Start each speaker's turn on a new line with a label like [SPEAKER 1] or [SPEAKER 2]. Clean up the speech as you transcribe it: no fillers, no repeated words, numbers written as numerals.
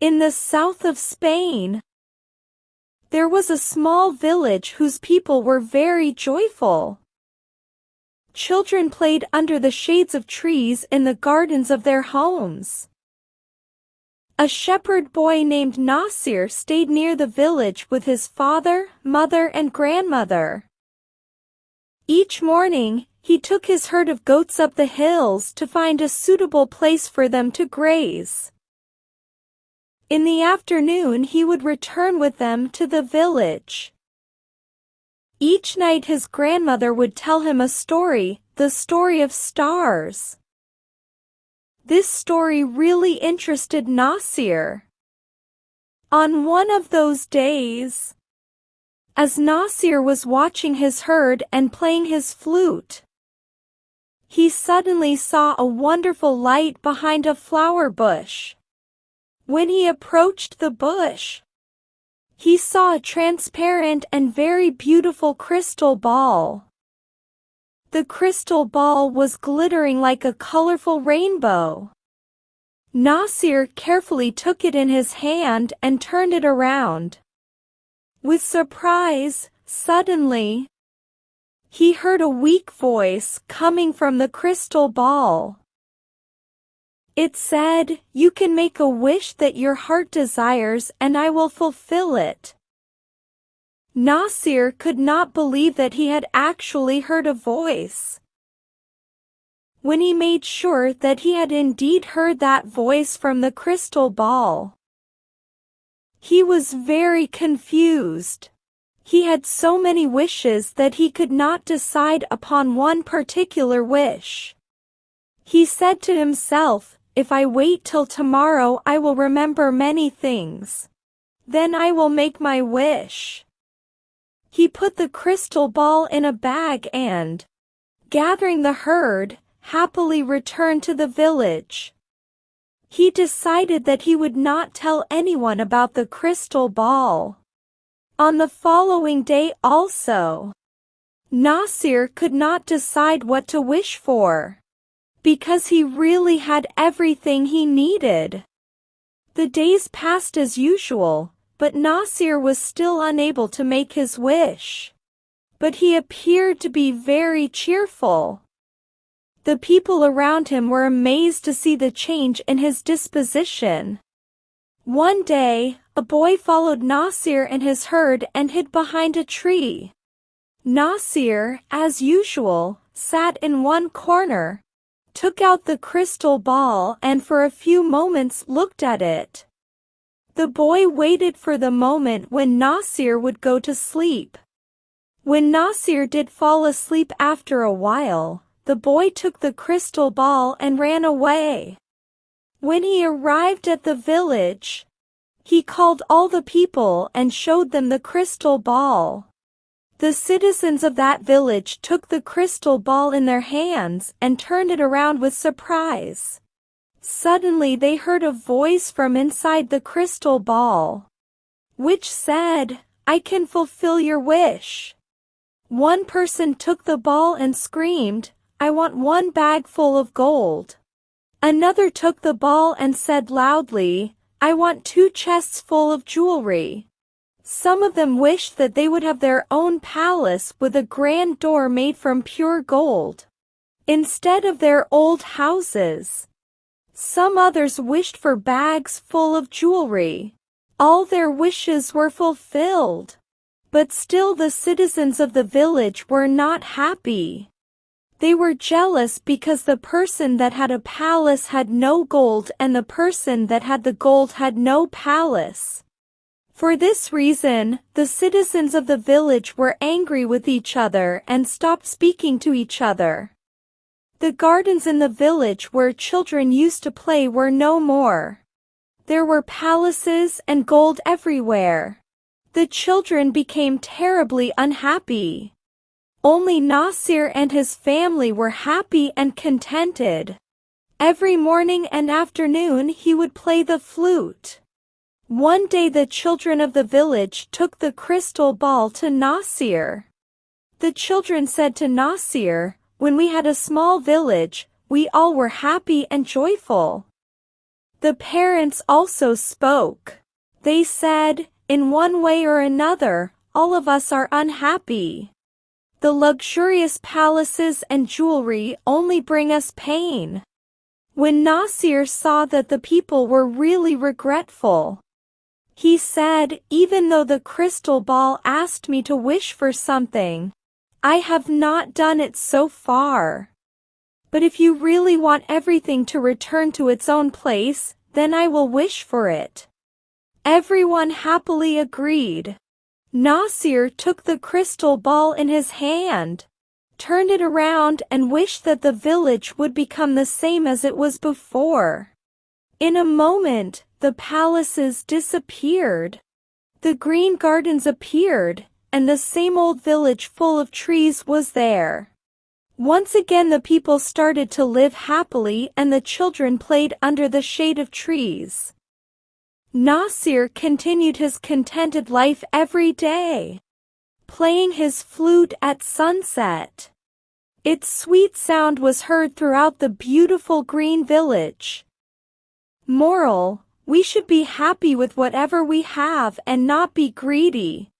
[SPEAKER 1] In the south of Spain, there was a small village whose people were very joyful. Children played under the shades of trees in the gardens of their homes. A shepherd boy named Nasir stayed near the village with his father, mother, and grandmother. Each morning, he took his herd of goats up the hills to find a suitable place for them to graze. In the afternoon he would return with them to the village. Each night his grandmother would tell him a story, the story of stars. This story really interested Nasir. On one of those days, as Nasir was watching his herd and playing his flute, he suddenly saw a wonderful light behind a flower bush. When he approached the bush, he saw a transparent and very beautiful crystal ball. The crystal ball was glittering like a colorful rainbow. Nasir carefully took it in his hand and turned it around. With surprise, suddenly, he heard a weak voice coming from the crystal ball. It said, "You can make a wish that your heart desires and I will fulfill it." Nasir could not believe that he had actually heard a voice. When he made sure that he had indeed heard that voice from the crystal ball, he was very confused. He had so many wishes that he could not decide upon one particular wish. He said to himself, "If I wait till tomorrow I will remember many things. Then I will make my wish." He put the crystal ball in a bag and, gathering the herd, happily returned to the village. He decided that he would not tell anyone about the crystal ball. On the following day also, Nasir could not decide what to wish for, because he really had everything he needed. The days passed as usual, but Nasir was still unable to make his wish. But he appeared to be very cheerful. The people around him were amazed to see the change in his disposition. One day, a boy followed Nasir and his herd and hid behind a tree. Nasir, as usual, sat in one corner, took out the crystal ball and for a few moments looked at it. The boy waited for the moment when Nasir would go to sleep. When Nasir did fall asleep after a while, the boy took the crystal ball and ran away. When he arrived at the village, he called all the people and showed them the crystal ball. The citizens of that village took the crystal ball in their hands and turned it around with surprise. Suddenly they heard a voice from inside the crystal ball, which said, "I can fulfill your wish." One person took the ball and screamed, "I want one bag full of gold." Another took the ball and said loudly, "I want 2 chests full of jewelry." Some of them wished that they would have their own palace with a grand door made from pure gold, instead of their old houses. Some others wished for bags full of jewelry. All their wishes were fulfilled. But still the citizens of the village were not happy. They were jealous because the person that had a palace had no gold and the person that had the gold had no palace. For this reason, the citizens of the village were angry with each other and stopped speaking to each other. The gardens in the village where children used to play were no more. There were palaces and gold everywhere. The children became terribly unhappy. Only Nasir and his family were happy and contented. Every morning and afternoon he would play the flute. One day the children of the village took the crystal ball to Nasir. The children said to Nasir, "When we had a small village, we all were happy and joyful. The parents also spoke. They said, in one way or another, all of us are unhappy. The luxurious palaces and jewelry only bring us pain. When Nasir saw that the people were really regretful, he said, even though the crystal ball asked me to wish for something, I have not done it so far. But if you really want everything to return to its own place, then I will wish for it. Everyone happily agreed. Nasir took the crystal ball in his hand, turned it around and wished that the village would become the same as it was before. In a moment, the palaces disappeared. The green gardens appeared, and the same old village full of trees was there. Once again the people started to live happily and the children played under the shade of trees. Nasir continued his contented life every day, playing his flute at sunset. Its sweet sound was heard throughout the beautiful green village. Moral: we should be happy with whatever we have and not be greedy.